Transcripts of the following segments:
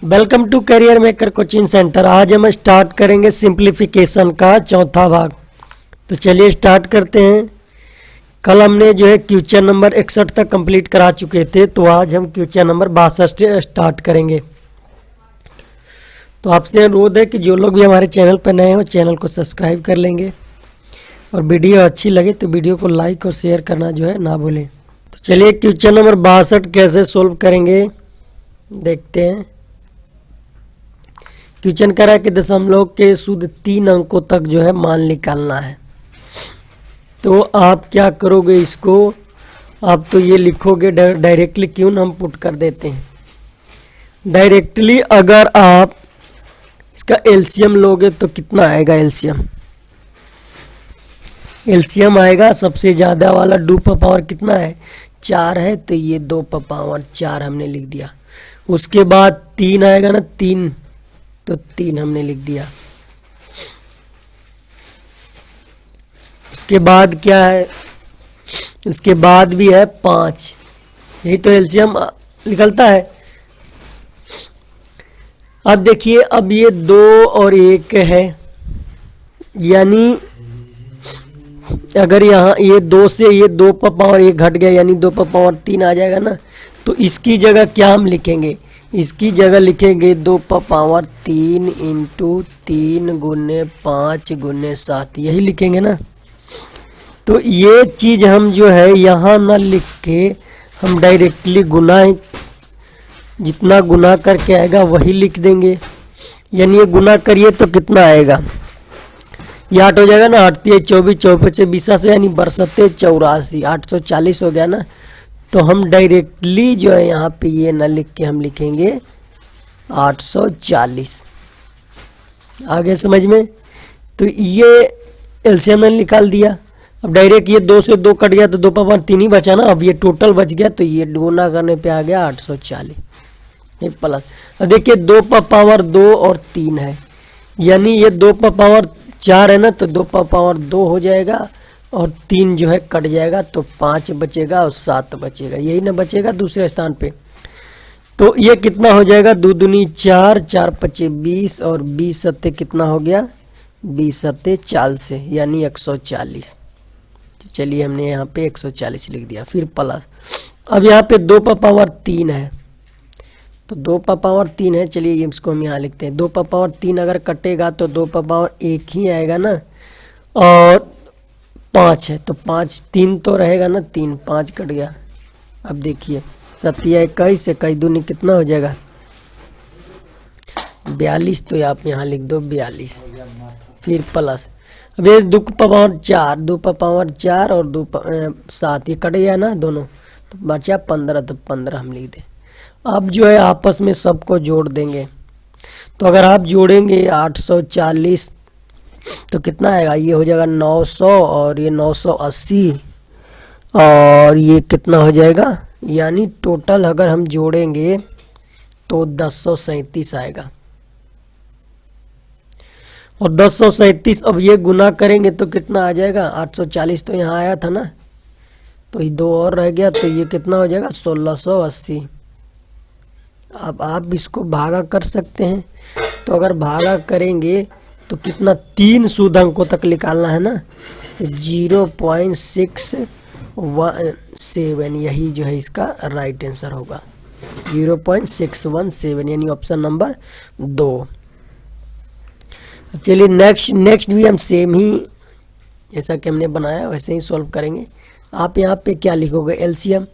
Welcome to career maker coaching centre. आज हम start करेंगे सिंप्लीफिकेशन का चौथा भाग। तो चलिए स्टार्ट करते हैं। कल हमने जो है क्वेश्चन नंबर 61 तक कंप्लीट करा चुके थे, तो आज हम क्वेश्चन नंबर 62 से स्टार्ट करेंगे। तो आपसे अनुरोध है कि जो लोग भी हमारे चैनल पर नए हो चैनल को सब्सक्राइब कर लेंगे और वीडियो अच्छी लगे तो वीडियो को लाइक और शेयर करना जो है ना भूलें। तो चलिए क्वेश्चन नंबर 62 कैसे सोल्व करेंगे देखते हैं। क्वेश्चन कह रहा है कि दशमलव के शुद्ध 3 अंकों तक जो है मान निकालना है। तो आप क्या करोगे, इसको आप तो ये लिखोगे डायरेक्टली, क्यों ना हम पुट कर देते हैं डायरेक्टली। अगर आप इसका एलसीएम लोगे तो कितना आएगा, एलसीएम आएगा सबसे ज़्यादा वाला 2 का पावर कितना है 4 है, तो ये 2 का पावर 4 हमने लिख दिया। उसके बाद 3 आएगा ना 3, तो 3 हमने लिख दिया। उसके बाद क्या है, उसके बाद भी है 5, यही तो एलसीएम निकलता है। अब देखिए, अब ये 2 और 1 है, यानी अगर यहाँ ये 2 से ये 2 पर पावर 1 घट गया, यानी 2 पर पावर 3 आ जाएगा ना। तो इसकी जगह क्या हम लिखेंगे, इसकी जगह लिखेंगे 2 पर पावर 3 इंटू 3 गुने 5 गुने 7, यही लिखेंगे ना। तो ये चीज़ हम जो है यहाँ ना लिख के हम डायरेक्टली गुना, जितना गुना करके आएगा वही लिख देंगे। यानी ये गुना करिए तो कितना आएगा, ये 8 हो जाएगा ना, 8 3 24, 24 से 20 से यानी बरसते 84, 840 हो गया ना। तो हम डायरेक्टली जो है यहाँ पे ये ना लिख के हम लिखेंगे 840। आगे समझ में। तो ये एलसीएम ने निकाल दिया। अब डायरेक्ट ये 2 से 2 कट गया तो 2 पावर 3 ही बचा ना। अब ये टोटल बच गया, तो ये गुना करने पे आ गया 840 ये प्लस। अब देखिए 2 पर पावर 2 और 3 है, यानी ये 2 पर पावर 4 है ना, तो 2 पर पावर 2 हो जाएगा और 3 जो है कट जाएगा, तो 5 बचेगा और 7 बचेगा, यही ना बचेगा दूसरे स्थान पे। तो ये कितना हो जाएगा, 2 दूनी 4, 4 पचे 20 और 20 सत्ते कितना हो गया 20 सत्ते 40, यानी 140। चलिए हमने यहाँ पे 140 लिख दिया, फिर प्लस। अब यहाँ पे 2 पर पावर 3 है, तो 2 पर पावर 3 है, चलिए इसको हम यहाँ लिखते हैं। 2 पर पावर 3 अगर कटेगा तो 2 पर पावर 1 ही आएगा ना, और 5 है तो 5 3 तो रहेगा ना, 3 5 कट गया। अब देखिए 7 या 21 21 दूनी कितना हो जाएगा 42, तो आप यहाँ लिख दो 42, फिर प्लस। अब ये 2 पर पावर 4, 2 पर पावर 4 और 2 पर 7 ये कट गया ना दोनों, तो बचा 15, तो 15 हम लिख दें। अब जो है आपस में सबको जोड़ देंगे। तो अगर आप जोड़ेंगे 840 तो कितना आएगा, ये हो जाएगा 900 और ये 980 और ये कितना हो जाएगा, यानी टोटल अगर हम जोड़ेंगे तो 1037 आएगा। और 1037 अब ये गुना करेंगे तो कितना आ जाएगा 840, तो यहाँ आया था ना, तो ये 2 और रह गया, तो ये कितना हो जाएगा 1680। अब आप इसको भागा कर सकते हैं। तो अगर भागा करेंगे तो कितना 3 शुद्ध अंकों तक निकालना है ना, तो 0.617, यही जो है इसका राइट आंसर होगा 0.617, यानी ऑप्शन नंबर 2। चलिए नेक्स्ट भी हम सेम ही जैसा कि हमने बनाया वैसे ही सॉल्व करेंगे। आप यहाँ पे क्या लिखोगे एलसीएम,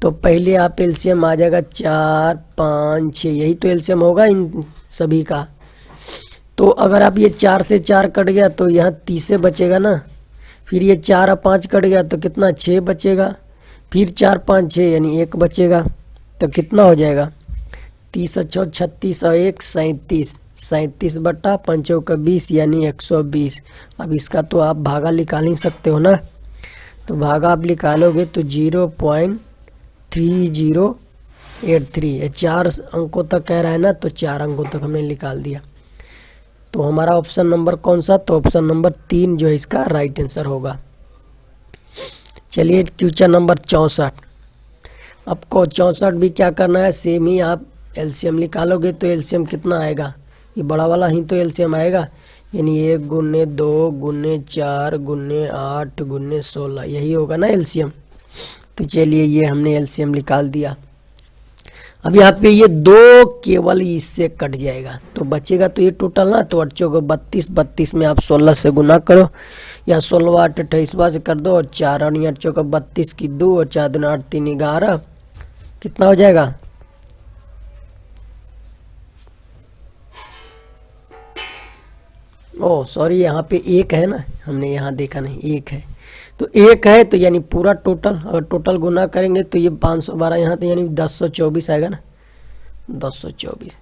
तो पहले आप एलसीएम आ जाएगा 4 5 6, यही तो एलसीएम होगा इन सभी का। तो अगर आप ये 4 से 4 कट गया तो यहाँ 30 बचेगा ना, फिर ये 4 और 5 कट गया तो कितना 6 बचेगा, फिर 4 5 6 यानी 1 बचेगा, तो कितना हो जाएगा 30 और 6 36 और 1 37, 37 बटा 5 का 20 यानी 120। अब इसका तो आप भागा निकाल ही सकते हो ना, तो भागा आप निकालोगे तो 0.3083, 4 अंकों तक कह रहा है ना, तो 4 अंकों तक हमने निकाल दिया। तो हमारा ऑप्शन नंबर कौन सा, तो ऑप्शन नंबर 3 जो है इसका राइट आंसर होगा। चलिए क्वेश्चन नंबर 64। आपको 64 भी क्या करना है, सेम ही आप एलसीएम निकालोगे तो एलसीएम कितना आएगा, ये बड़ा वाला ही तो एलसीएम आएगा, यानी 1 गुने 2 गुने 4 गुने 8 गुने 16, यही होगा ना एलसीएम। तो चलिए ये हमने एलसीएम निकाल दिया। अब यहाँ पे ये 2 केवल इससे कट जाएगा तो बचेगा तो ये टोटल ना, तो 8 चौके 32, 32 में आप 16 से गुना करो या 16 8 28 से कर दो, और 4 और 8 चौके 32 की 2 और 4 दूनी 8 3 11, कितना हो जाएगा, ओह सॉरी यहाँ पे 1 है ना, हमने यहाँ देखा नहीं 1 है, तो 1 है तो यानी पूरा टोटल, अगर टोटल गुना करेंगे तो ये 512 यहाँ तो यानी 1024 आएगा ना, 1024।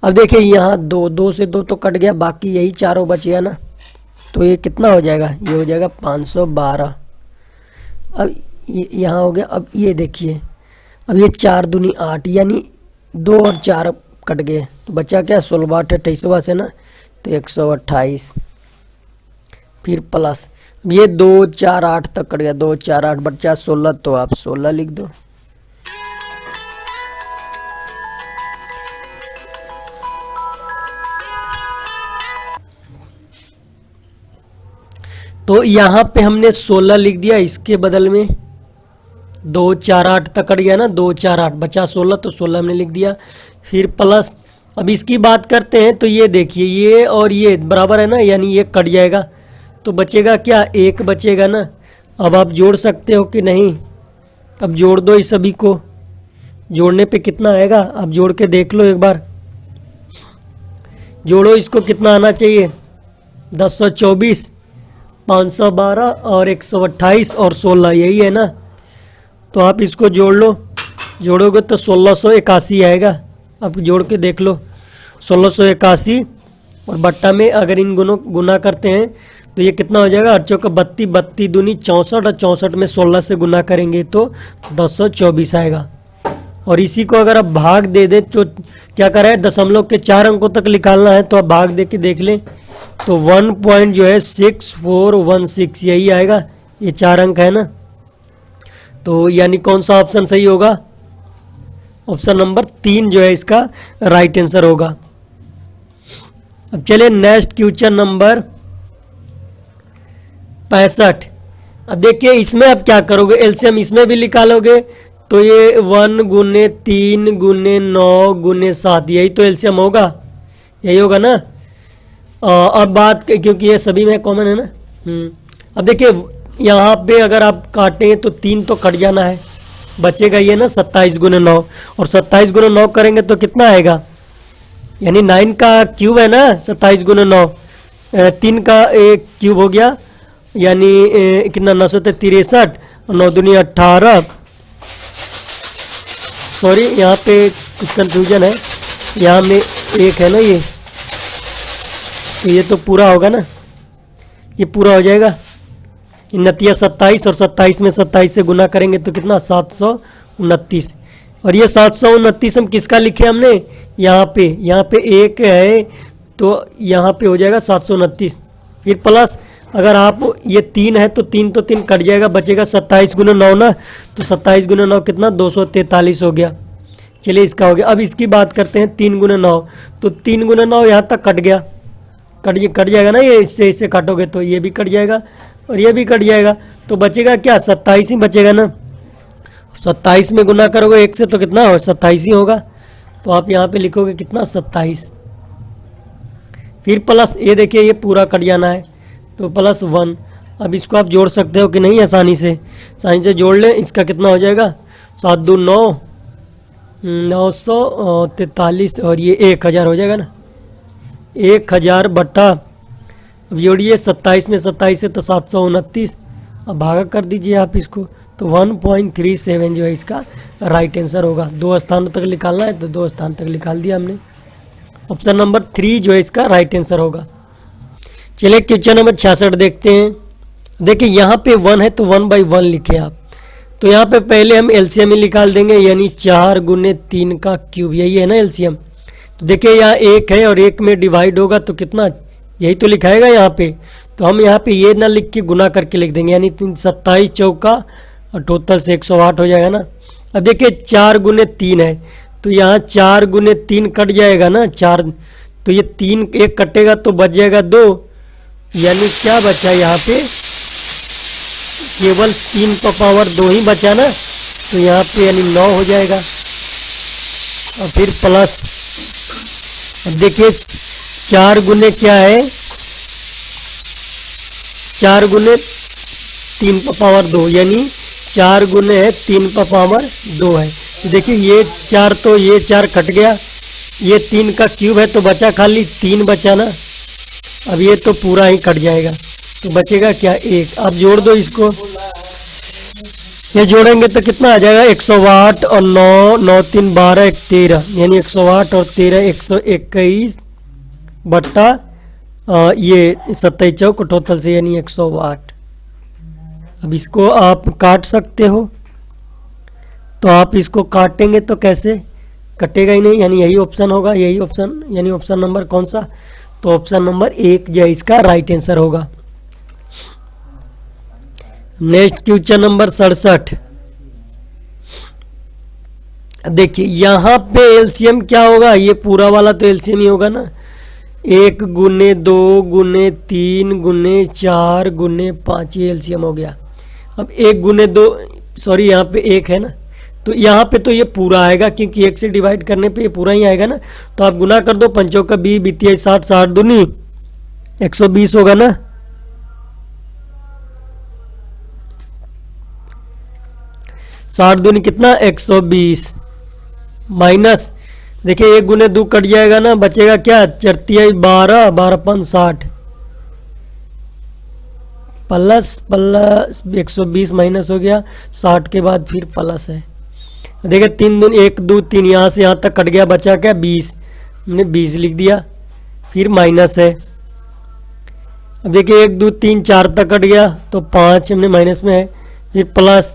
अब देखिए यहाँ 2 से 2 तो कट गया, बाकी यही चारों बचेगा ना, तो ये कितना हो जाएगा, ये हो जाएगा 512। अब यहाँ हो गया। अब ये देखिए, अब ये 4 दूनी 8 यानी 2 और 4 कट गए, तो बचा क्या 16 8 28 से ना, तो 128, फिर प्लस ये 2 4 8 तक कट गया, 2 4 8 बचा 16, तो आप 16 लिख दो। तो यहाँ पे हमने 16 लिख दिया, इसके बदल में 2 4 8 तक कट गया ना, 2 4 8 बचा 16, तो 16 हमने लिख दिया, फिर प्लस। अब इसकी बात करते हैं तो ये देखिए ये और ये बराबर है ना, यानी ये कट जाएगा तो बचेगा क्या, 1 बचेगा ना। अब आप जोड़ सकते हो कि नहीं, अब जोड़ दो इस सभी को, जोड़ने पे कितना आएगा आप जोड़ के देख लो एक बार, जोड़ो इसको, कितना आना चाहिए 1024 512 और 128 और 16, यही है ना। तो आप इसको जोड़ लो, जोड़ोगे तो 1681 आएगा। अब जोड़ के देख लो 1681 और बट्टा में अगर इन गुना करते हैं तो ये कितना हो जाएगा, 8 चौका 32, 32 दूनी 64 और 64 में 16 से गुना करेंगे तो 1024 आएगा। और इसी को अगर आप भाग दे दें तो क्या करा है, दशमलव के 4 अंकों तक निकालना है, तो आप भाग दे के देख लें तो 1.6416 यही आएगा, ये 4 अंक है ना। तो यानी कौन सा ऑप्शन सही होगा, ऑप्शन नंबर 3 जो है इसका राइट आंसर होगा। अब चलिए नेक्स्ट क्वेश्चन नंबर 65। अब देखिए इसमें आप क्या करोगे, एलसीएम इसमें भी निकालोगे तो ये 1 गुने 3 गुने 9 गुने 7, यही तो एलसीएम होगा, यही होगा ना। अब बात क्योंकि ये सभी में कॉमन है ना। अब देखिए यहाँ पे अगर आप काटें तो 3 तो कट जाना है, बचेगा ये ना 27 गुने 9, और 27 गुने 9 करेंगे तो कितना आएगा, यानी 9 का क्यूब है ना 27 गुने 9, 3 का एक क्यूब हो गया, यानी कितना 963 और 9 दूनी 18। सॉरी यहाँ पे कुछ कंफ्यूजन है, यहाँ में 1 है ना ये, तो ये तो पूरा होगा ना, ये पूरा हो जाएगा। नतिया 27 और 27 में 27 से गुना करेंगे तो कितना 729, और ये 729 हम किसका लिखे हमने, यहाँ पे 1 है तो यहाँ पे हो जाएगा 729, फिर प्लस अगर आप ये 3 है तो 3 कट जाएगा, बचेगा 27 गुना 9 ना, तो 27 गुना 9 कितना 243 हो गया। चलिए इसका हो गया। अब इसकी बात करते हैं 3 गुना 9, तो 3 गुना 9 यहाँ तक कट गया, कट जाएगा ना, ये इससे काटोगे तो ये भी कट जाएगा और ये भी कट जाएगा, तो बचेगा क्या 27 ही बचेगा ना। 27 में गुना करोगे 1 से तो कितना हो 27 ही होगा, तो आप यहाँ पे लिखोगे कितना 27, फिर प्लस ये देखिए ये पूरा कट जाना है तो +1। अब इसको आप जोड़ सकते हो कि नहीं, आसानी से जोड़ लें। इसका कितना हो जाएगा 7 दूनी 9, 943 और ये 1000 हो जाएगा ना, 1000 बट्टा, अब जोड़िए 27 में 27 से तो 729, अब भागा कर दीजिए आप इसको, तो 1.37 जो है इसका राइट आंसर होगा। 2 स्थानों तक निकालना है तो 2 स्थान तक निकाल दिया हमने, ऑप्शन नंबर 3 जो है इसका राइट आंसर होगा। चलिए क्वेश्चन नंबर 66 देखते हैं। देखिए यहाँ पे 1 है तो 1/1 लिखे आप, तो यहाँ पे पहले हम एलसीएम ही निकाल देंगे, यानी 4 गुने 3 का क्यूब, यही है ना एलसीएम। तो देखिए यहाँ 1 है और 1 में डिवाइड होगा तो कितना, यही तो लिखाएगा यहाँ पे, तो हम यहाँ पे ये ना लिख के गुना करके लिख देंगे, यानी 27 चौका और टोटल से 108 हो जाएगा ना। अब देखिए 4 गुने 3 है तो यहाँ 4 गुने 3 कट जाएगा ना, 4, तो ये 3 एक कटेगा तो बच जाएगा 2, यानी क्या बचा यहाँ पे, केवल 3 का पावर 2 ही बचा ना, तो यहाँ पे यानी 9 हो जाएगा। और फिर प्लस, अब देखिए 4 गुने क्या है, 4 गुने 3 का पावर 2, यानी 4 गुने है 3 का पावर 2 है। तो देखिए ये 4 तो ये 4 कट गया, ये 3 का क्यूब है तो बचा खाली 3 बचा ना, अब ये तो पूरा ही कट जाएगा, तो बचेगा क्या 1। अब जोड़ दो इसको, ये जोड़ेंगे तो कितना आ जाएगा 108 और 9, 9 3 12 1 13, यानी 108 और 13 121 बट्टा ये 27 चौक टोटल से यानी 108। अब इसको आप काट सकते हो, तो आप इसको काटेंगे तो कैसे कटेगा ही नहीं, यानी यही ऑप्शन होगा, यही ऑप्शन, यानी ऑप्शन नंबर कौन सा, तो ऑप्शन नंबर 1 जो इसका राइट आंसर होगा। Next question number 67। देखिए यहाँ पे एलसीएम क्या होगा, ये पूरा वाला तो एलसीएम ही होगा ना, 1 गुने 2 गुने 3 गुने 4 गुने 5, ये एलसीएम हो गया। अब 1 गुने 2, सॉरी यहाँ पे 1 है ना, तो यहाँ पे तो ये पूरा आएगा क्योंकि 1 से डिवाइड करने पे ये पूरा ही आएगा ना, तो आप गुना कर दो, 5 का 20 बीती 60, 60 दूनी 120 होगा ना, साठ दूनी कितना 120 माइनस, देखिए 1 गुने 2 कट जाएगा ना, बचेगा क्या 4 12 12 5 60 प्लस 120 माइनस हो गया, 60 के बाद फिर प्लस है। देखिए 3 दूनी 1 2 3, यहाँ से यहाँ तक कट गया, बचा क्या 20, हमने 20 लिख दिया, फिर माइनस है। अब देखिए 1 2 3 4 तक कट गया तो 5 हमने माइनस में है, फिर प्लस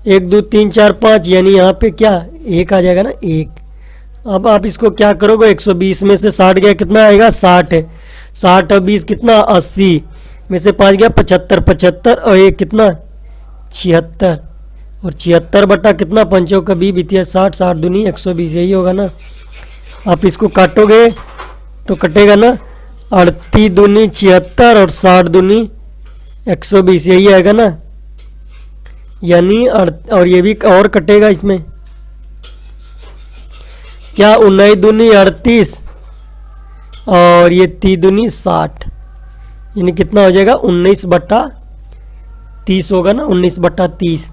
1 2 3 4 5, यानी यहाँ पे क्या 1 आ जाएगा ना 1। अब आप इसको क्या करोगे, 120 में से 60 गया कितना आएगा 60 है, 60 और 20 कितना 80 में से 5 गया 75, 75 और 1 कितना 76, और 76 बटा कितना 5 का 20 बीतिया 60, 60 दूनी 120, यही होगा ना। आप इसको काटोगे तो कटेगा ना 38 दूनी 76 और 60 दूनी 120, यही आएगा ना, यानी और ये भी और कटेगा इसमें क्या 19 दूनी 38 और ये 3 दूनी 60, यानी कितना हो जाएगा 19 बट्टा 30 होगा ना, 19 बट्टा 30।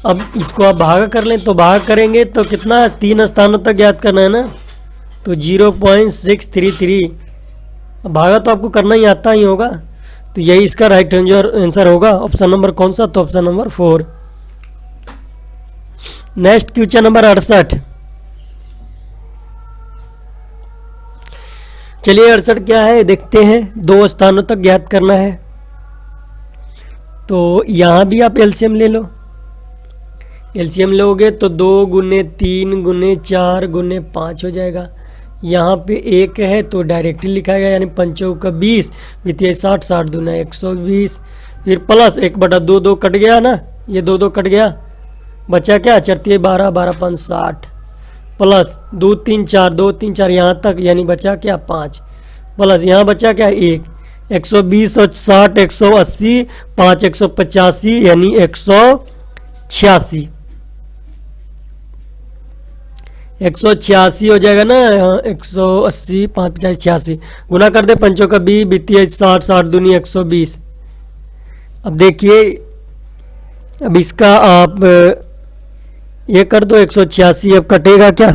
अब इसको आप भाग कर लें तो भाग करेंगे तो कितना 3 स्थानों तक ज्ञात करना है ना, तो 0.633। अब भागा तो आपको करना ही आता ही होगा, तो यही इसका राइट आंसर होगा। ऑप्शन नंबर कौन सा, तो option number 4। Next question number 68। चलिए 68 क्या है देखते हैं, 2 स्थानों तक ज्ञात करना है, तो यहां भी आप एलसीएम ले लो, एलसीएम लोगे तो 2 गुने 3 गुने 4 गुने 5 हो जाएगा। यहाँ पे 1 है तो डायरेक्टली लिखाएगा, यानी 5 का 20 बीतिए 60, 60 दूना 120, फिर प्लस 1 बटा 2, 2 कट गया ना, ये 2 2 कट गया, बचा क्या 4 12 12 5 60 प्लस 2 3 4 2 3 4 यहाँ तक, यानी बचा क्या 5 प्लस यहाँ बचा क्या 1, 120 और 60 180, 5 185 यानी 186, 186 हो जाएगा ना, 180 5 50 86, गुना कर दे 5 का 20 बीती 60, 60 दूनी 120। अब देखिए अब इसका आप ये कर दो 186, अब कटेगा क्या,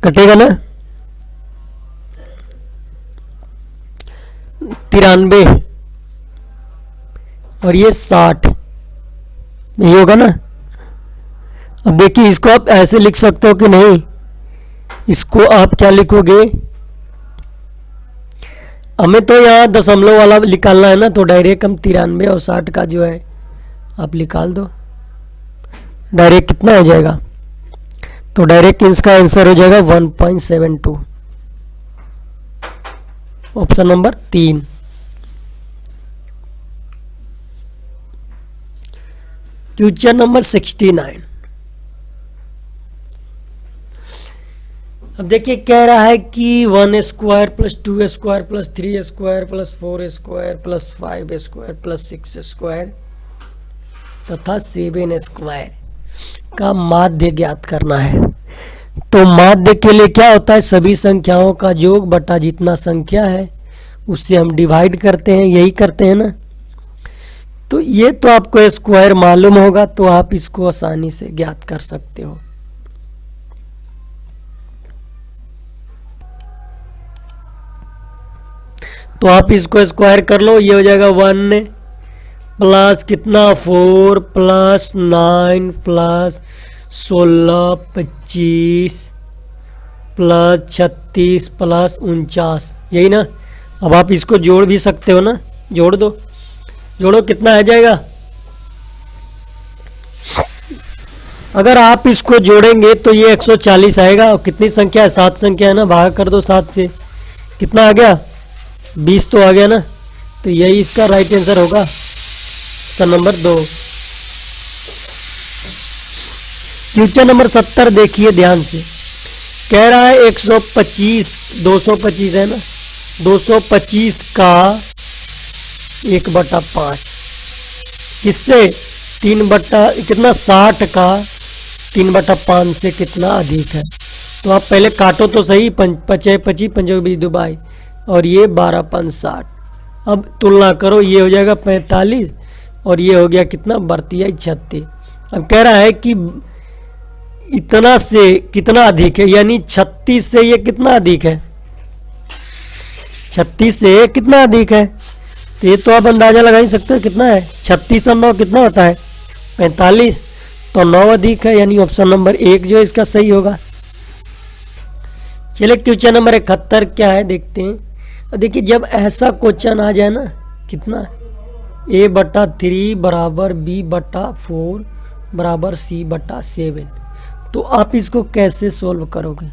कटेगा ना 93 और ये 60, नहीं होगा ना। अब देखिए इसको आप ऐसे लिख सकते हो कि नहीं, इसको आप क्या लिखोगे, हमें तो यहाँ दशमलव वाला निकालना है ना, तो डायरेक्ट हम 93 और 60 का जो है आप निकाल दो, डायरेक्ट कितना हो जाएगा, तो डायरेक्ट इसका आंसर हो जाएगा 1.72, ऑप्शन नंबर 3। Question number 69। अब देखिए कह रहा है कि 1 square plus 2 square plus 3 square plus 4 square plus 5 square plus 6 square तथा 7 स्क्वायर का माध्य ज्ञात करना है। तो माध्य के लिए क्या होता है, सभी संख्याओं का योग बटा जितना संख्या है उससे हम डिवाइड करते हैं, यही करते हैं ना। तो ये तो आपको स्क्वायर मालूम होगा तो आप इसको आसानी से ज्ञात कर सकते हो। तो आप इसको स्क्वायर कर लो, ये हो जाएगा 1 प्लस कितना 4 प्लस 9 प्लस 16 25 प्लस 36 प्लस 49, यही ना। अब आप इसको जोड़ भी सकते हो ना, जोड़ दो, जोड़ो कितना आ जाएगा। अगर आप इसको जोड़ेंगे तो ये 140 आएगा। और कितनी संख्या है, 7 संख्या है ना, भाग कर दो 7 से, कितना आ गया 20 तो आ गया ना। तो यही इसका राइट आंसर होगा, इसका नंबर 2। क्वेश्चन नंबर 70 देखिए ध्यान से, कह रहा है 125 225 है ना, 225 का 1/5 किससे 3 कितना 60 का 3/5 से कितना अधिक है। तो आप पहले काटो तो सही, 5 25 5 बीस दुबाई और ये 12 5 60। अब तुलना करो, ये हो जाएगा 45 और ये हो गया कितना 32 36। अब कह रहा है कि इतना से कितना अधिक है, यानी 36 से ये कितना अधिक है, 36 से कितना अधिक है। तो ये तो आप अंदाजा लगा ही सकते हो कितना है, 36 और 9 कितना होता है 45, तो 9 अधिक है, यानी ऑप्शन नंबर 1 जो है इसका सही होगा। चलिए क्वेश्चन नंबर 71 क्या है देखते हैं। देखिए जब ऐसा क्वेश्चन आ जाए ना, कितना a/3 बराबर b/4 बराबर c/7, तो आप इसको कैसे सोल्व करोगे।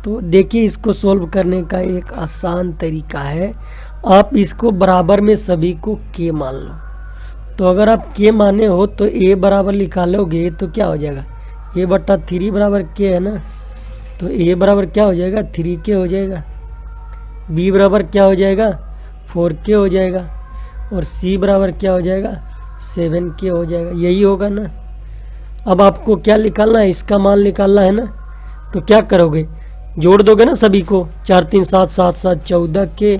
तो देखिए इसको सोल्व करने का एक आसान तरीका है, आप इसको बराबर में सभी को k मान लो। तो अगर आप k माने हो तो a बराबर निकालोगे तो क्या हो जाएगा, a/3 बराबर k है ना, तो a बराबर क्या हो जाएगा 3k हो जाएगा, b बराबर क्या हो जाएगा 4k हो जाएगा और c बराबर क्या हो जाएगा 7k हो जाएगा, यही होगा ना। अब आपको क्या निकालना है, इसका मान निकालना है ना। तो क्या करोगे, जोड़ दोगे ना सभी को, 4 3 7 7 7 14k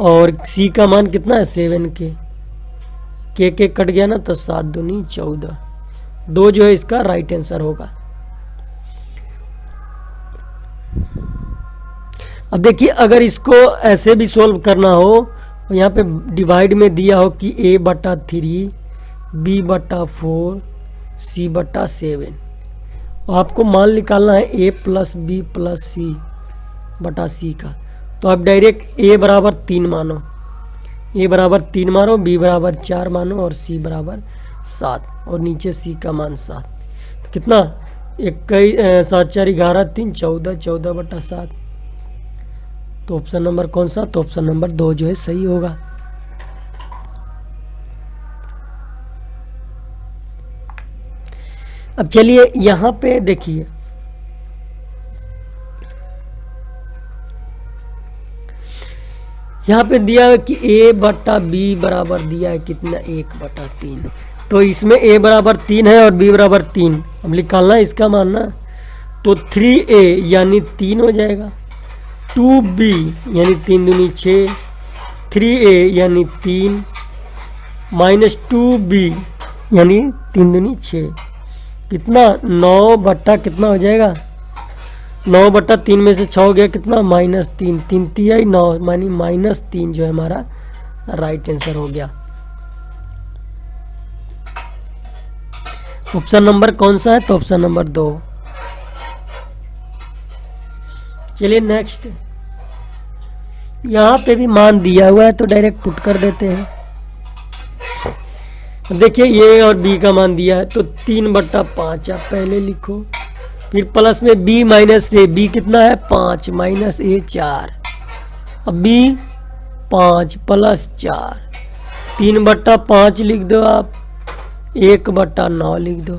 और c का मान कितना है 7k, k कट गया ना तो 7 दूनी 14, 2 जो है इसका राइट आंसर होगा। अब देखिए अगर इसको ऐसे भी सॉल्व करना हो, यहाँ पे डिवाइड में दिया हो कि a/3 b/4 c/7, आपको मान निकालना है a plus b plus c/c का। तो आप डायरेक्ट a बराबर 3 मानो, a बराबर 3 मानो, b बराबर 4 मानो और c बराबर 7 और नीचे c का मान 7। तो कितना 21 7 4 11 3 14 14/7। तो ऑप्शन नंबर कौन सा, तो ऑप्शन नंबर 2 जो है सही होगा। अब चलिए यहां पे देखिए, यहां पे दिया है कि a/b बराबर दिया है कितना 1/3। तो इसमें a बराबर 3 है और b बराबर 3, हम निकालना है इसका मानना। तो 3a यानी 3 हो जाएगा, 2b यानी 3 दूनी 6, 3a यानी 3 माइनस 2b यानी 3 दूनी 6, कितना 9 बट्टा कितना हो जाएगा 9/3 में से 6 हो गया कितना -3, 3 3 9 मानी -3 जो है हमारा राइट आंसर हो गया। ऑप्शन नंबर कौन सा है, तो ऑप्शन नंबर 2। चलिए नेक्स्ट, यहाँ पे भी मान दिया हुआ है तो डायरेक्ट पुट कर देते हैं। देखिए ये और b का मान दिया है तो 3/5 आप पहले लिखो, फिर प्लस में b माइनस a, b कितना है 5 माइनस a 4, अब b 5 प्लस 4 3/5 लिख दो आप, 1/9 लिख दो,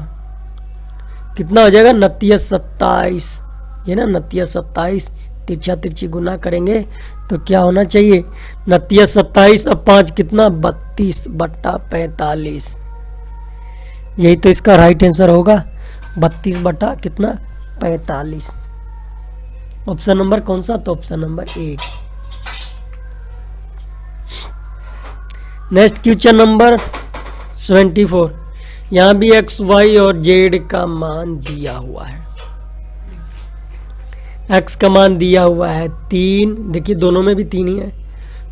कितना हो जाएगा 29/27, ये ना 29/27, तिरछा तिरछी गुना करेंगे तो क्या होना चाहिए 29/27, अब 5 कितना 32/45, यही तो इसका राइट आंसर होगा 32 बटा कितना 45। ऑप्शन नंबर कौन सा, तो option number 1। Next question number 74, यहाँ भी एक्स वाई और जेड का मान दिया हुआ है। एक्स का मान दिया हुआ है 3, देखिए दोनों में भी 3 ही है,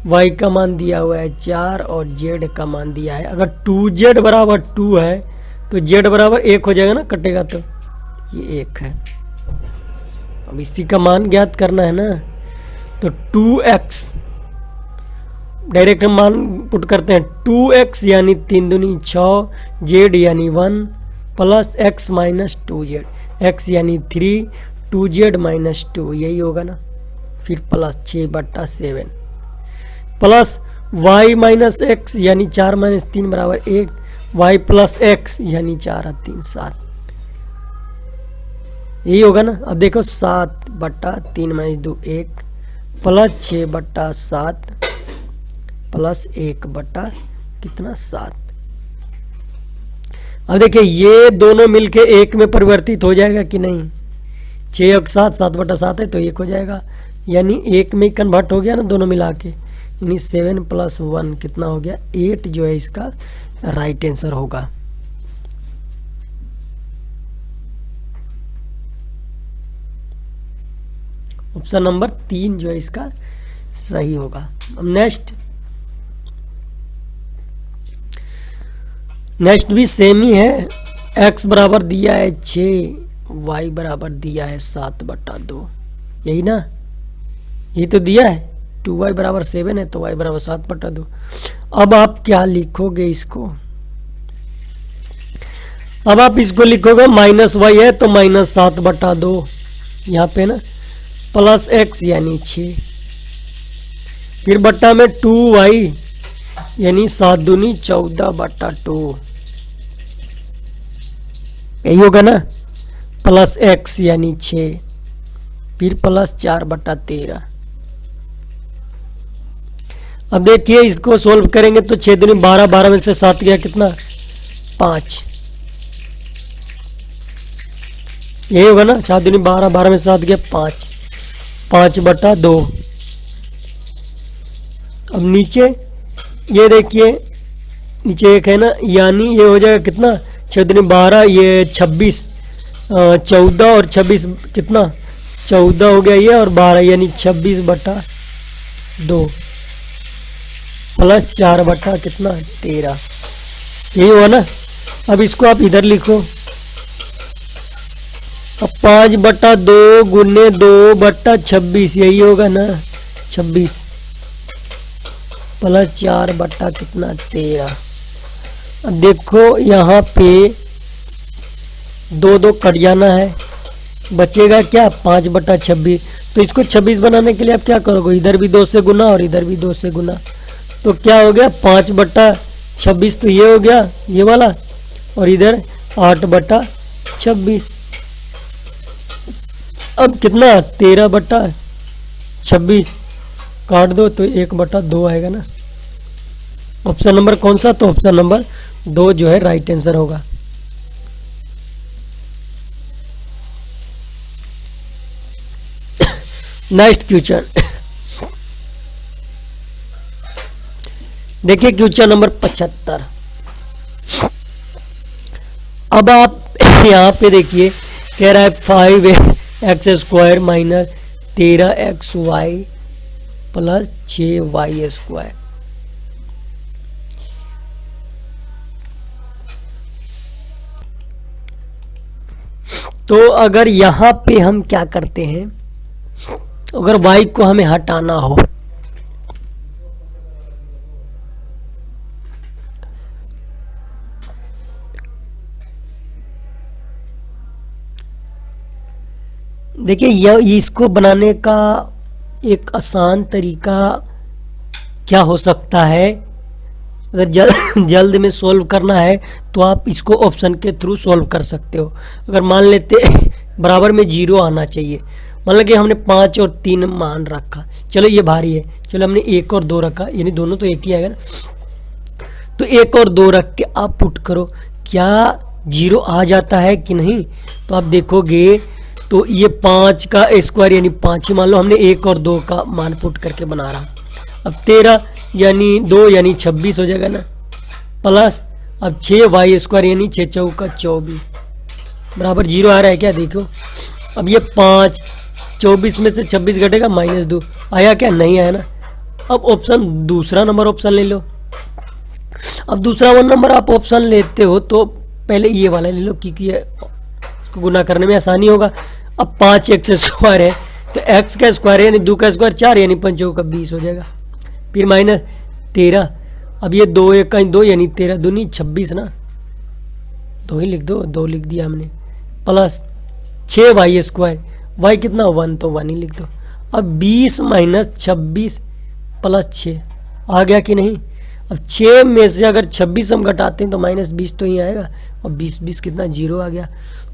वाई का मान दिया हुआ है 4 और जेड का मान दिया है। अगर 2z बराबर 2 है तो z बराबर 1 हो जाएगा ना, कटेगा तो ये 1 है। अब इसी का मान ज्ञात करना है ना, तो 2x डायरेक्ट हम मान पुट करते हैं, 2x यानी 3 दूनी 6, z यानी 1 plus x minus 2z, x यानी 3, 2z माइनस 2, यही होगा ना, फिर plus 6/7 plus y minus x यानी 4 माइनस 3 बराबर 1, y प्लस x यानी 4 और 3 7, यही होगा ना। अब देखो 7/3 माइनस 2 1 प्लस 6/7 प्लस 1 कितना 7। अब देखिए ये दोनों मिलके 1 में परिवर्तित हो जाएगा कि नहीं, 6 और 7 7/7 है तो 1 हो जाएगा, यानी 1 में कन्वर्ट हो गया ना दोनों मिला के, यानी 7 + 1 कितना हो गया 8, जो है इसका राइट आंसर होगा। ऑप्शन नंबर 3 जो है इसका सही होगा। अब नेक्स्ट भी सेम ही है, x बराबर दिया है 6, y बराबर दिया है 7/2, यही ना, यही तो दिया है, 2y बराबर 7 है तो y बराबर 7/2। अब आप क्या लिखोगे इसको, अब आप इसको लिखोगे -y है तो -7/2 यहाँ पे ना, प्लस x यानी 6, फिर बट्टा में 2y यानी 7 दूनी 14/2, यही होगा ना, प्लस x यानी 6, फिर प्लस 4/13। अब देखिए इसको सोल्व करेंगे तो 6 दूनी 12, 12 में से 7 गया कितना 5, यही होगा ना, 7 दूनी 12, 12 में से 7 गया 5, 5/2। अब नीचे ये देखिए, नीचे 1 है ना, यानी ये हो जाएगा कितना 6 दूनी 12, ये 26, 14 और 26 कितना 14 हो गया ये, और 12 यानी 26/2 प्लस 4 कितना 13, यही हुआ ना। अब इसको आप इधर लिखो, अब 5/2 गुने 2/26, यही होगा ना 26 प्लस 4 कितना 13। अब देखो यहाँ पे 2 कट जाना है, बचेगा क्या 5/26, तो इसको 26 बनाने के लिए आप क्या करोगे, इधर भी 2 से गुना और इधर भी 2 से गुना, तो क्या हो गया 5/26, तो ये हो गया ये वाला, और इधर 8/26। अब कितना 13/26 काट दो तो 1/2 आएगा ना। ऑप्शन नंबर कौन सा, तो ऑप्शन नंबर 2 जो है राइट आंसर होगा। नेक्स्ट क्वेश्चन देखिए, क्वेश्चन नंबर 75। अब आप यहाँ पे देखिए कह रहा है 5x² minus 13xy plus 6y²। तो अगर यहाँ पे हम क्या करते हैं, अगर y को हमें हटाना हो, देखिए यह इसको बनाने का एक आसान तरीका क्या हो सकता है अगर जल्द में सोल्व करना है तो आप इसको ऑप्शन के थ्रू सोल्व कर सकते हो। अगर मान लेते बराबर में 0 आना चाहिए, मान लो कि हमने 5 और 3 मान रखा, चलो ये भारी है, चलो हमने 1 और 2 रखा, यानी दोनों तो एक ही आएगा ना, तो 1 और 2 रख के आप पुट करो, क्या 0 आ जाता है कि नहीं। तो आप देखोगे तो ये 5 का स्क्वायर यानी 5 ही मान लो, हमने 1 और 2 का मान पुट करके बना रहा। अब 13 यानी 2 यानी 26 हो जाएगा ना, प्लस अब 6y² यानी 6 चौका 24 बराबर 0 आ रहा है क्या, देखो। अब ये 5, 24 में से 26 घटेगा -2, आया क्या, नहीं आया ना। अब ऑप्शन दूसरा नंबर ऑप्शन ले लो। अब दूसरा 1 नंबर आप ऑप्शन लेते हो तो पहले ये वाला ले लो, क्योंकि इसको गुना करने में आसानी होगा। अब 5x² है तो x का स्क्वायर यानी 2 का स्क्वायर 4 यानी 5 चौका 20 हो जाएगा, फिर -13। अब ये 2 1 का 2 यानी 13 दूनी 26 ना, 2 ही लिख दो, 2 लिख दिया हमने, प्लस 6y², y कितना 1 तो 1 ही लिख दो। अब 20 - 26 प्लस 6 आ गया कि नहीं। अब 6 में से अगर 26 हम घटाते हैं तो -20 तो ही आएगा, और 20 कितना 0 आ गया।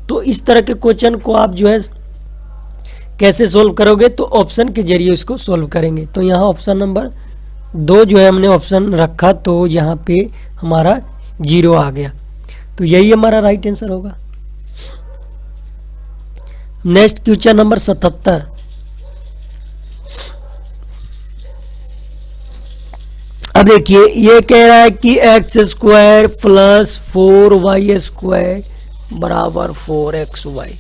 तो इस तरह के क्वेश्चन को आप जो है कैसे सोल्व करोगे, तो ऑप्शन के जरिए इसको सोल्व करेंगे। तो यहाँ ऑप्शन नंबर 2 जो है हमने ऑप्शन रखा, तो यहाँ पे हमारा 0 आ गया, तो यही हमारा राइट आंसर होगा। Next question number 77। अब देखिए ये कह रहा है कि x² प्लस 4y² बराबर 4xy।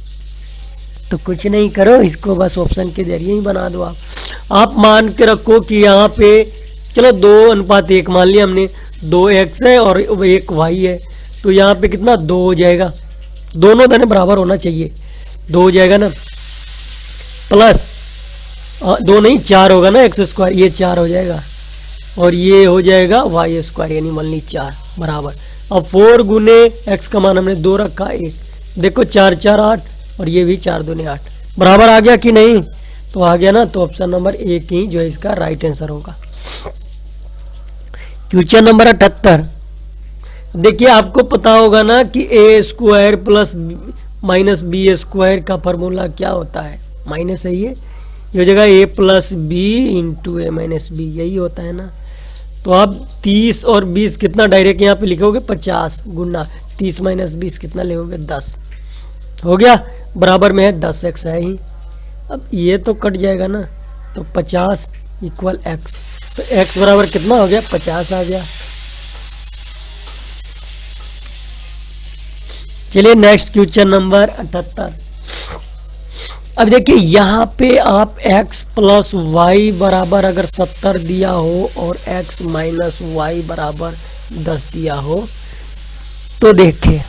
तो कुछ नहीं करो, इसको बस ऑप्शन के जरिए ही बना दो। आप मान के रखो कि यहाँ पे चलो 2:1 मान लिया हमने, 2x है और 1y है, तो यहाँ पे कितना 2 हो जाएगा, दोनों धने बराबर होना चाहिए, 2 हो जाएगा ना, प्लस 2 नहीं 4 होगा ना, x² ये 4 हो जाएगा, और ये हो जाएगा y² यानी मान 4 बराबर। अब 4 गुने x का मान हमने 2 रखा, 1, देखो 4 4 8, और ये भी 4 दूने 8 बराबर आ गया कि नहीं, तो आ गया ना। तो ऑप्शन नंबर 1 ही जो है इसका राइट आंसर होगा। Question number 78। देखिए आपको पता होगा ना कि a² प्लस -b² का फॉर्मूला क्या होता है, माइनस है ये हो जाएगा a + b × a - b, यही होता है ना। तो आप 30 और 20 कितना डायरेक्ट यहाँ पे लिखोगे 50 गुना 30 - 20 कितना लिखोगे 10, हो गया, बराबर में है 10x है ही। अब ये तो कट जाएगा ना, तो 50 = x, तो x बराबर कितना हो गया 50 आ गया। चलिए नेक्स्ट क्वेश्चन नंबर 78। अब देखिए यहाँ पे आप x + y बराबर अगर 70 दिया हो और x - y बराबर 10 दिया हो, तो देखिए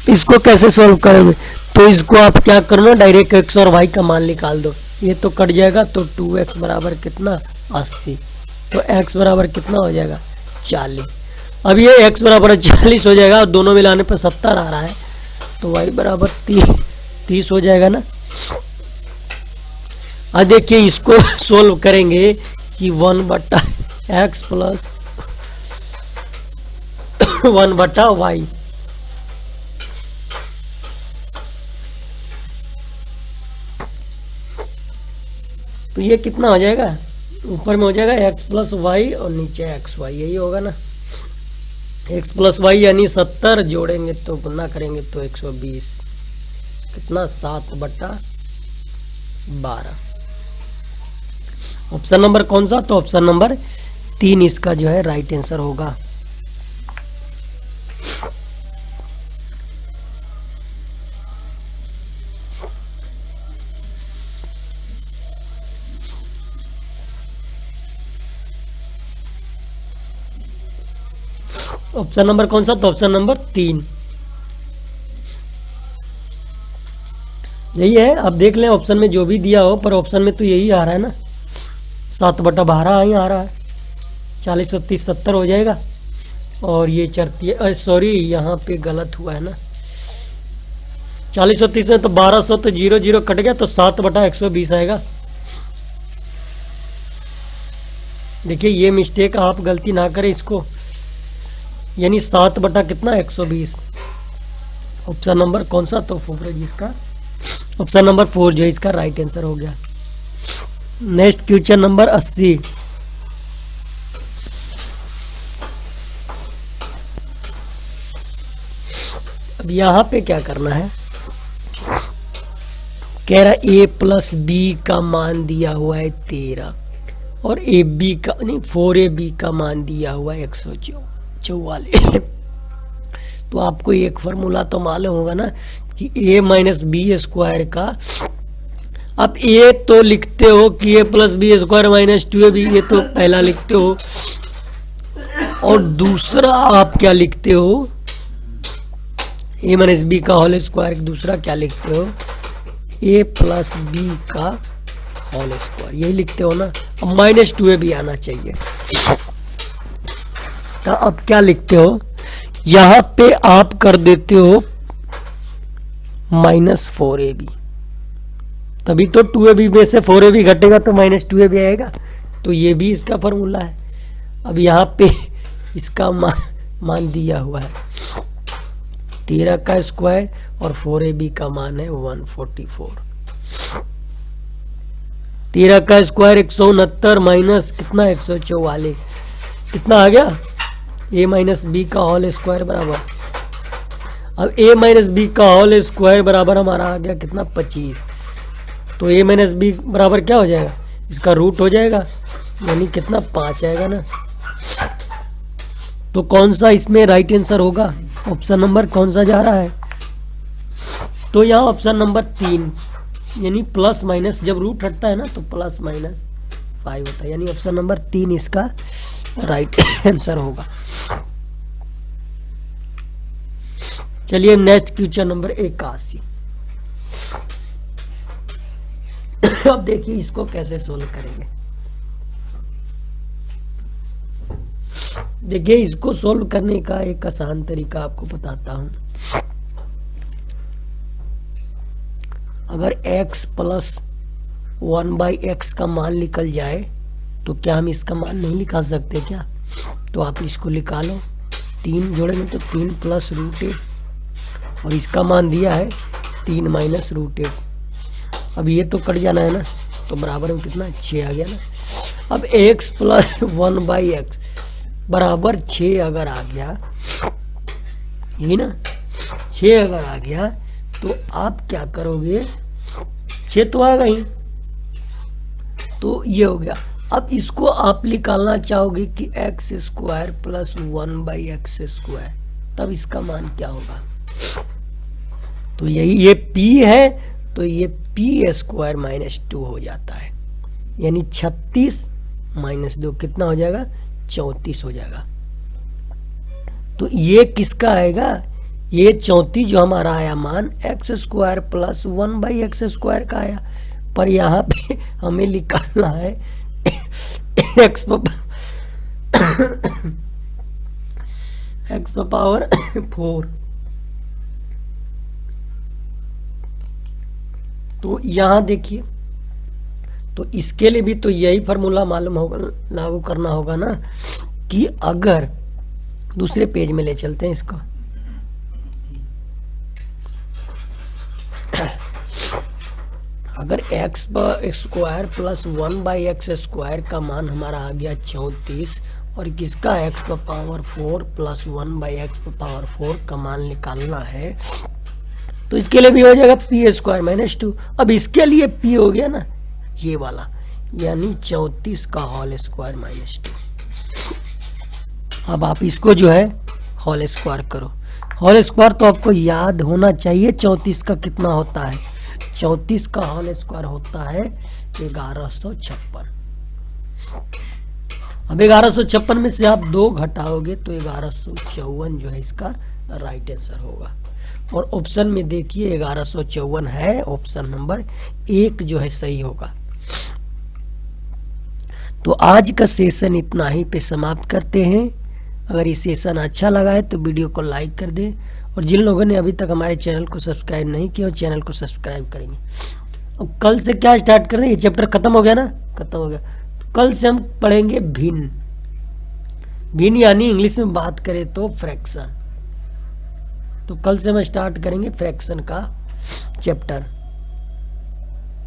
इसको कैसे सॉल्व करोगे। तो इसको आप क्या करना, डायरेक्ट x और y का मान निकाल दो, ये तो कट जाएगा, तो 2x बराबर कितना 80, तो x बराबर कितना हो जाएगा 40। अब ये x बराबर 40 हो जाएगा और दोनों मिलाने पर 70 आ रहा है, तो y बराबर 30 हो जाएगा ना। अब देखिए इसको सोल्व करेंगे कि 1/x प्लस 1/y, तो ये कितना हो जाएगा, ऊपर में हो जाएगा x + y और नीचे xy, यही होगा ना। x + y यानी 70 जोड़ेंगे तो गुना करेंगे तो 120, कितना 7/12। ऑप्शन नंबर कौन सा, तो ऑप्शन नंबर 3 इसका जो है राइट आंसर होगा। ऑप्शन नंबर कौन सा, तो ऑप्शन नंबर 3 यही है। अब देख लें ऑप्शन में जो भी दिया हो, पर ऑप्शन में तो यही आ रहा है ना, 7/12 ही आ रहा है, 40 और 30 70 हो जाएगा, और ये 34, सॉरी यहाँ पे गलत हुआ है ना, 40 और 30 में तो 1200, तो 0 0 कट गया, तो 7/120 आएगा। देखिए ये मिस्टेक आप गलती ना करें इसको, यानी 7 बटा कितना 120। ऑप्शन नंबर कौन सा तो 4 है जिसका, ऑप्शन नंबर 4 जो है इसका राइट आंसर हो गया। Next question number 80। अब यहाँ पे क्या करना है, कह रहा ए प्लस बी का मान दिया हुआ है 13 और ए बी का नहीं 4ab का मान दिया हुआ है 144। तो आपको एक फार्मूला तो मालूम होगा ना कि a माइनस बी स्क्वायर का, अब ए तो लिखते हो कि a plus b square minus 2ab, ये तो पहला लिखते हो, और दूसरा आप क्या लिखते हो, a माइनस बी का होल स्क्वायर, दूसरा क्या लिखते हो a प्लस बी का होल स्क्वायर, यही लिखते हो ना। अब माइनस 2ab आना चाहिए, तो अब क्या लिखते हो, यहां पे आप कर देते हो माइनस 4ab, तभी तो 2ab में से 4ab घटेगा तो माइनस 2ab आएगा, तो ये भी इसका फॉर्मूला है। अब यहाँ पे इसका मान दिया हुआ है 13 का स्क्वायर और 4ab का मान है 144। 13 का स्क्वायर 169 माइनस कितना 144, कितना आ गया a माइनस बी का होल स्क्वायर बराबर, अब a माइनस बी का होल स्क्वायर बराबर हमारा आ गया कितना 25, तो a माइनस बी बराबर क्या हो जाएगा, इसका रूट हो जाएगा, यानी कितना 5 आएगा ना। तो कौन सा इसमें राइट आंसर होगा, ऑप्शन नंबर कौन सा जा रहा है, तो यहाँ ऑप्शन नंबर 3, यानी प्लस माइनस जब रूट हटता है ना तो प्लस माइनस 5 होता है, यानी ऑप्शन नंबर 3 इसका राइट आंसर होगा। चलिए नेक्स्ट क्वेश्चन नंबर 81। अब देखिए इसको कैसे सोल्व करेंगे। देखिए इसको सोल्व करने का एक आसान तरीका आपको बताता हूं। अगर x प्लस 1/x का मान निकल जाए तो क्या हम इसका मान नहीं निकाल सकते क्या, तो आप इसको निकालो, 3 जोड़ेंगे तो 3 प्लस रूट 8 और इसका मान दिया है 3 माइनस रूट 8। अब ये तो कट जाना है ना, तो बराबर में कितना 6 आ गया ना। अब x प्लस 1/x बराबर 6 अगर आ गया, यही ना 6 अगर आ गया तो आप क्या करोगे, 6 तो आ गई, तो ये हो गया। अब इसको आप निकालना चाहोगे कि x square plus 1/x square, तब इसका मान क्या होगा, तो यही ये p है तो ये p स्क्वायर माइनस 2 हो जाता है, यानी 36 माइनस 2 कितना हो जाएगा 34 हो जाएगा। तो ये किसका आएगा, ये 34 जो हमारा आया मान x square plus 1/x square का आया, पर यहाँ पे हमें निकालना है एक्स पावर 4। तो यहाँ देखिए, तो इसके लिए भी तो यही फार्मूला मालूम होगा, लागू करना होगा ना, कि अगर दूसरे पेज में ले चलते हैं इसको, अगर x square plus 1/x square का मान हमारा आ गया 34 और किसका x power 4 plus 1/x power 4 का मान निकालना है, तो इसके लिए भी हो जाएगा p स्क्वायर माइनस 2। अब इसके लिए p हो गया ना ये वाला, यानी 34 का होल स्क्वायर माइनस 2। अब आप इसको जो है होल स्क्वायर करो, होल स्क्वायर तो आपको याद होना चाहिए 34 का कितना होता है, 34 का होल स्क्वायर होता है 1156। अब 1156 में से आप 2 घटाओगे तो 1154 जो है इसका राइट आंसर होगा। और ऑप्शन में देखिए 1154 है, ऑप्शन नंबर 1 जो है सही होगा। तो आज का सेशन इतना ही पे समाप्त करते हैं। अगर ये सेशन अच्छा लगा है तो वीडियो को लाइक कर दें, और जिन लोगों ने अभी तक हमारे चैनल को सब्सक्राइब नहीं किया, चैनल को सब्सक्राइब करेंगे। अब कल से क्या स्टार्ट कर दें, ये चैप्टर खत्म हो गया ना, खत्म हो गया, तो कल से हम पढ़ेंगे भिन्न। भिन्न यानी इंग्लिश में बात करें तो फ्रैक्शन। तो कल से हम स्टार्ट करेंगे फ्रैक्शन का चैप्टर।